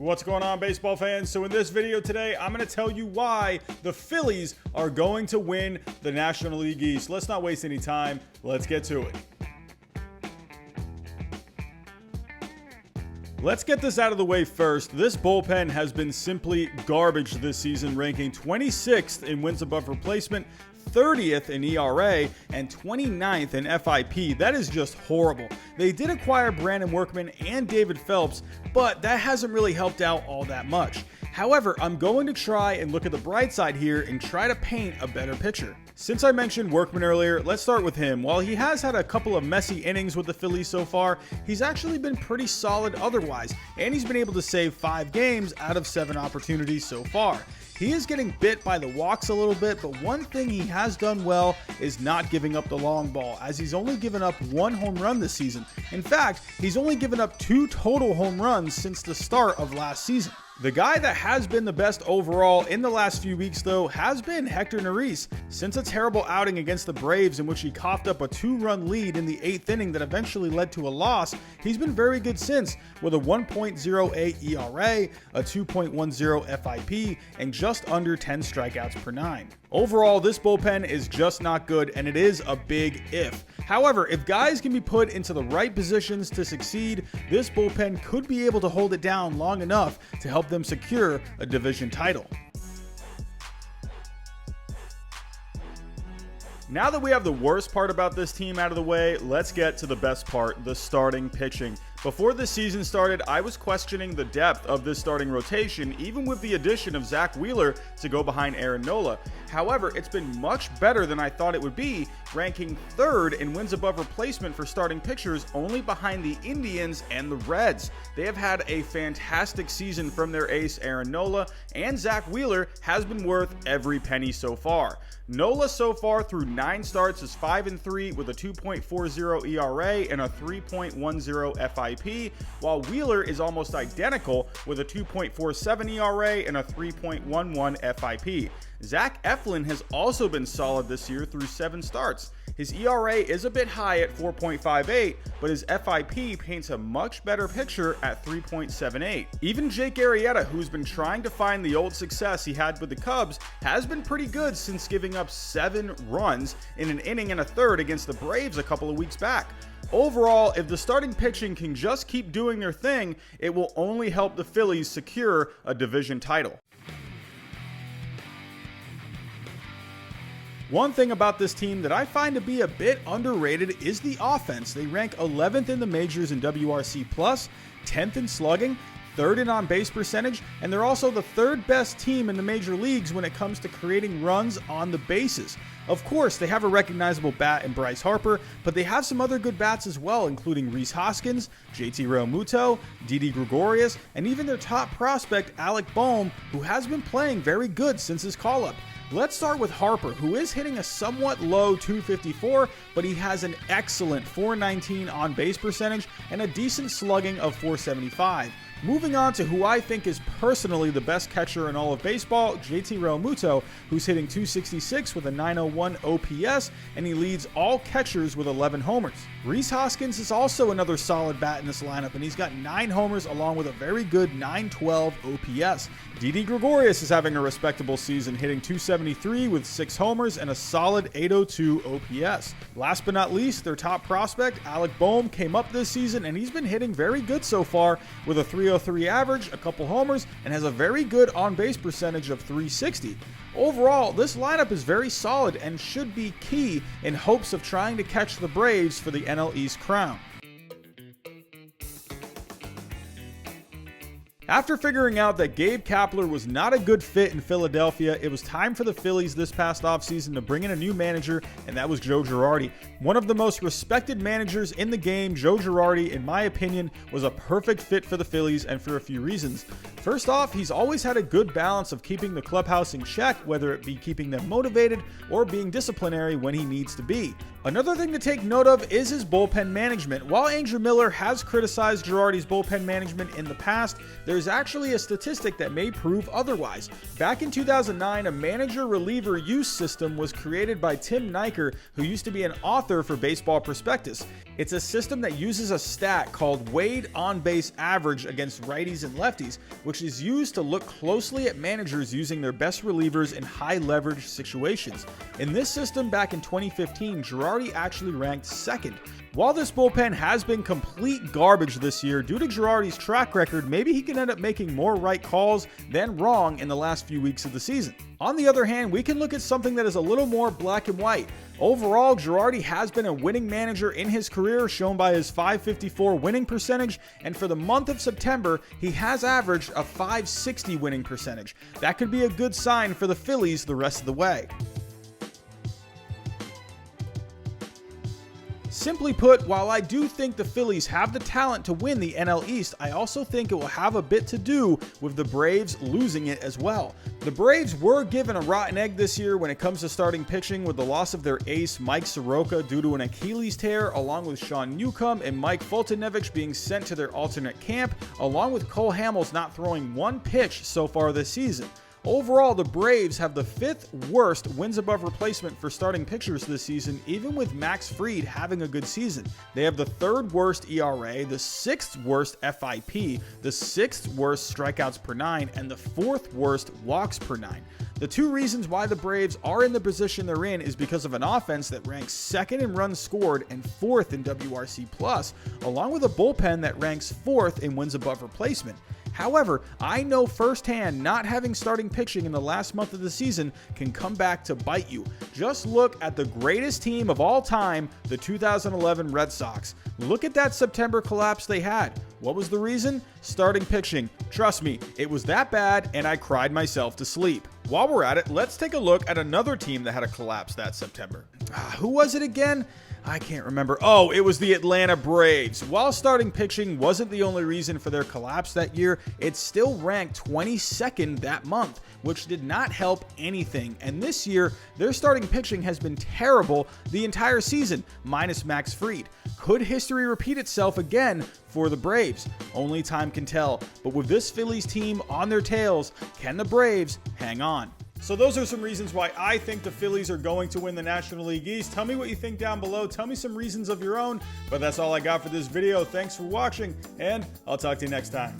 What's going on, baseball fans? So in this video today, I'm going to tell you why the Phillies are going to win the National League East. Let's not waste any time. Let's get to it. Let's get this out of the way first. This bullpen has been simply garbage this season, ranking 26th in wins above replacement, 30th in ERA, and 29th in FIP. That is just horrible. They did acquire Brandon Workman and David Phelps, but that hasn't really helped out all that much. However, I'm going to try and look at the bright side here and try to paint a better picture. Since I mentioned Workman earlier, let's start with him. While he has had a couple of messy innings with the Phillies so far, he's actually been pretty solid otherwise, and he's been able to save 5 games out of 7 opportunities so far. He is getting bit by the walks a little bit, but one thing he has done well is not giving up the long ball, as he's only given up 1 home run this season. In fact, he's only given up 2 total home runs since the start of last season. The guy that has been the best overall in the last few weeks, though, has been Hector Neris. Since a terrible outing against the Braves in which he coughed up a 2-run lead in the 8th inning that eventually led to a loss, he's been very good since, with a 1.08 ERA, a 2.10 FIP, and just under 10 strikeouts per 9. Overall, this bullpen is just not good, and it is a big if. However, if guys can be put into the right positions to succeed, this bullpen could be able to hold it down long enough to help them secure a division title. Now that we have the worst part about this team out of the way, let's get to the best part, the starting pitching. Before this season started, I was questioning the depth of this starting rotation, even with the addition of Zack Wheeler to go behind Aaron Nola. However, it's been much better than I thought it would be, ranking 3rd in wins above replacement for starting pitchers, only behind the Indians and the Reds. They have had a fantastic season from their ace Aaron Nola, and Zack Wheeler has been worth every penny so far. Nola so far through 9 starts is 5-3 with a 2.40 ERA and a 3.10 FIP, while Wheeler is almost identical with a 2.47 ERA and a 3.11 FIP. Zach Eflin has also been solid this year through 7 starts. His ERA is a bit high at 4.58, but his FIP paints a much better picture at 3.78. Even Jake Arrieta, who's been trying to find the old success he had with the Cubs, has been pretty good since giving up 7 runs in an inning and a third against the Braves a couple of weeks back. Overall, if the starting pitching can just keep doing their thing, it will only help the Phillies secure a division title. One thing about this team that I find to be a bit underrated is the offense. They rank 11th in the majors in WRC+, 10th in slugging, 3rd in on-base percentage, and they're also the 3rd best team in the major leagues when it comes to creating runs on the bases. Of course, they have a recognizable bat in Bryce Harper, but they have some other good bats as well, including Rhys Hoskins, JT Realmuto, Didi Gregorius, and even their top prospect, Alec Bohm, who has been playing very good since his call-up. Let's start with Harper, who is hitting a somewhat low 254, but he has an excellent 419 on-base percentage and a decent slugging of 475. Moving on to who I think is personally the best catcher in all of baseball, JT Realmuto, who's hitting 266 with a 901 OPS, and he leads all catchers with 11 homers. Rhys Hoskins is also another solid bat in this lineup, and he's got 9 homers along with a very good 912 OPS. Didi Gregorius is having a respectable season, hitting 273 with 6 homers and a solid 802 OPS. Last but not least, their top prospect, Alec Bohm, came up this season, and he's been hitting very good so far with a 303 average, a couple homers, and has a very good on-base percentage of 360. Overall, this lineup is very solid and should be key in hopes of trying to catch the Braves for the NL East crown. After figuring out that Gabe Kapler was not a good fit in Philadelphia, it was time for the Phillies this past offseason to bring in a new manager, and that was Joe Girardi. One of the most respected managers in the game, Joe Girardi, in my opinion, was a perfect fit for the Phillies, and for a few reasons. First off, he's always had a good balance of keeping the clubhouse in check, whether it be keeping them motivated or being disciplinary when he needs to be. Another thing to take note of is his bullpen management. While Andrew Miller has criticized Girardi's bullpen management in the past, there's actually a statistic that may prove otherwise. Back in 2009, a manager-reliever use system was created by Tim Niker, who used to be an author for Baseball Prospectus. It's a system that uses a stat called weighted on-base average against righties and lefties, which which is used to look closely at managers using their best relievers in high leverage situations. In this system back in 2015, Girardi actually ranked second. While this bullpen has been complete garbage this year, due to Girardi's track record, maybe he can end up making more right calls than wrong in the last few weeks of the season. On the other hand, we can look at something that is a little more black and white. Overall, Girardi has been a winning manager in his career, shown by his .554 winning percentage, and for the month of September, he has averaged a .560 winning percentage. That could be a good sign for the Phillies the rest of the way. Simply put, while I do think the Phillies have the talent to win the NL East, I also think it will have a bit to do with the Braves losing it as well. The Braves were given a rotten egg this year when it comes to starting pitching, with the loss of their ace Mike Soroka due to an Achilles tear, along with Sean Newcomb and Mike Fultonevich being sent to their alternate camp, along with Cole Hamels not throwing one pitch so far this season. Overall, the Braves have the 5th worst wins above replacement for starting pitchers this season, even with Max Fried having a good season. They have the 3rd worst ERA, the 6th worst FIP, the 6th worst strikeouts per 9, and the 4th worst walks per 9. The two reasons why the Braves are in the position they're in is because of an offense that ranks 2nd in runs scored and 4th in WRC+, along with a bullpen that ranks 4th in wins above replacement. However, I know firsthand not having starting pitching in the last month of the season can come back to bite you. Just look at the greatest team of all time, the 2011 Red Sox. Look at that September collapse they had. What was the reason? Starting pitching. Trust me, it was that bad, and I cried myself to sleep. While we're at it, let's take a look at another team that had a collapse that September. Who was it again? I can't remember. Oh, it was the Atlanta Braves. While starting pitching wasn't the only reason for their collapse that year, it still ranked 22nd that month, which did not help anything. And this year, their starting pitching has been terrible the entire season, minus Max Fried. Could history repeat itself again for the Braves? Only time can tell. But with this Phillies team on their tails, can the Braves hang on? So those are some reasons why I think the Phillies are going to win the National League East. Tell me what you think down below. Tell me some reasons of your own. But that's all I got for this video. Thanks for watching, and I'll talk to you next time.